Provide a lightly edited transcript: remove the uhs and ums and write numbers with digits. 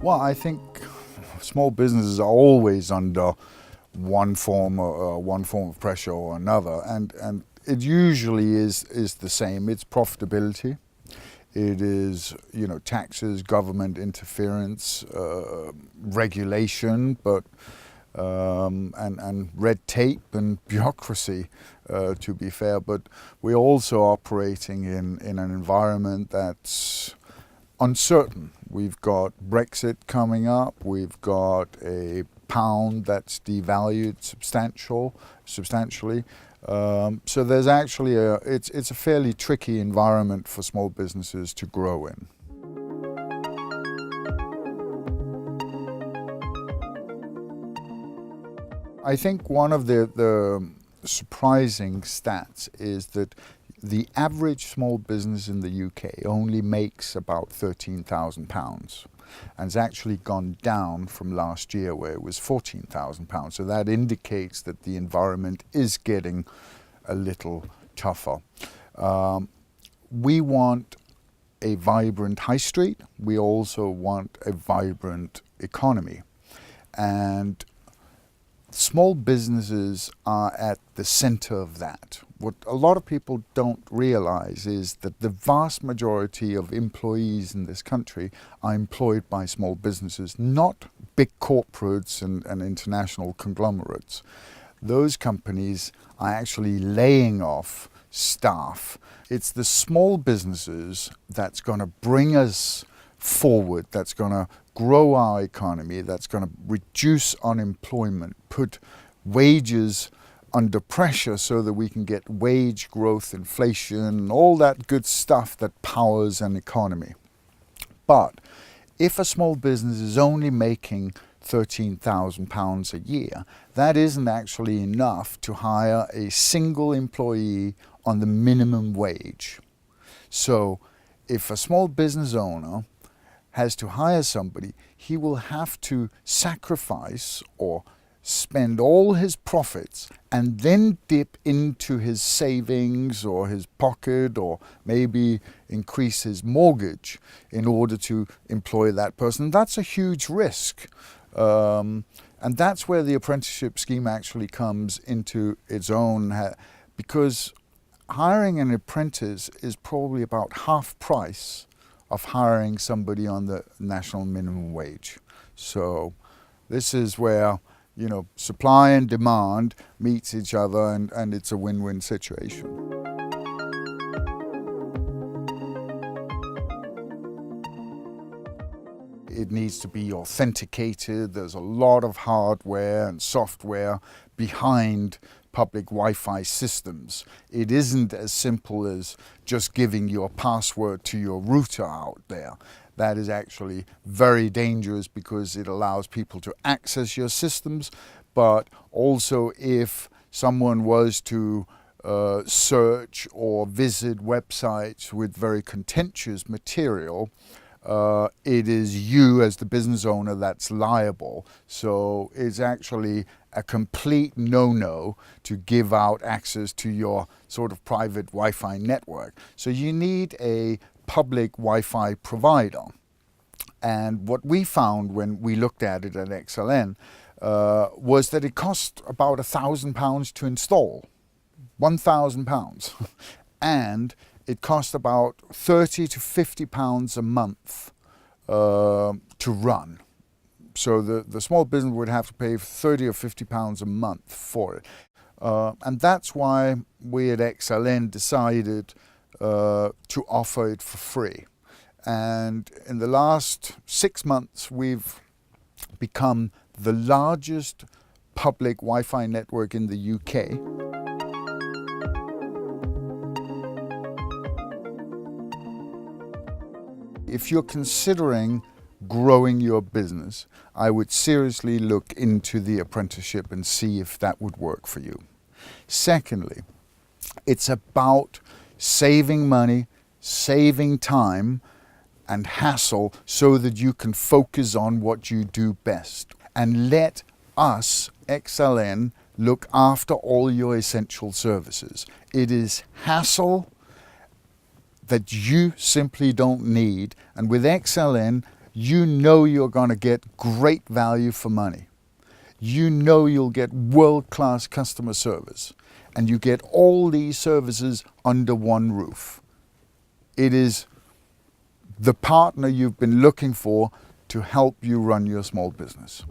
Well, I think small businesses are always under one form of pressure or another, and it usually is the same. It's profitability. It is, taxes, government interference, regulation, but and red tape and bureaucracy, to be fair. But we're also operating in an environment that's uncertain. We've got Brexit coming up. We've got a pound that's devalued substantially. So there's actually it's a fairly tricky environment for small businesses to grow in. I think one of the surprising stats is that the average small business in the UK only makes about £13,000 and it's actually gone down from last year where it was £14,000. So that indicates that the environment is getting a little tougher. We want a vibrant high street. We also want a vibrant economy. And small businesses are at the center of that. What a lot of people don't realize is that the vast majority of employees in this country are employed by small businesses, not big corporates and international conglomerates. Those companies are actually laying off staff. It's the small businesses that's going to bring us forward, that's going to grow our economy, that's going to reduce unemployment, put wages under pressure so that we can get wage growth, inflation, all that good stuff that powers an economy. But if a small business is only making £13,000 a year, that isn't actually enough to hire a single employee on the minimum wage. So if a small business owner has to hire somebody, he will have to sacrifice or spend all his profits and then dip into his savings or his pocket or maybe increase his mortgage in order to employ that person. That's a huge risk. And that's where the apprenticeship scheme actually comes into its own, because hiring an apprentice is probably about half price of hiring somebody on the national minimum wage. So this is where, supply and demand meets each other and it's a win-win situation. It needs to be authenticated. There's a lot of hardware and software behind public Wi-Fi systems. It isn't as simple as just giving your password to your router out there. That is actually very dangerous because it allows people to access your systems, but also if someone was to search or visit websites with very contentious material, it is you as the business owner that's liable. So it's actually a complete no-no to give out access to your sort of private Wi-Fi network. So you need a public Wi-Fi provider. And what we found when we looked at it at XLN was that it cost about £1,000 to install, £1,000. And it cost about £30 to £50 a month to run. So the small business would have to pay £30 or £50 a month for it. And that's why we at XLN decided to offer it for free. And in the last 6 months, we've become the largest public Wi-Fi network in the UK. If you're considering growing your business, I would seriously look into the apprenticeship and see if that would work for you. Secondly, it's about saving money, saving time and hassle so that you can focus on what you do best. And let us, XLN, look after all your essential services. It is hassle that you simply don't need. And with XLN, you know you're going to get great value for money. You know you'll get world-class customer service, and you get all these services under one roof. It is the partner you've been looking for to help you run your small business.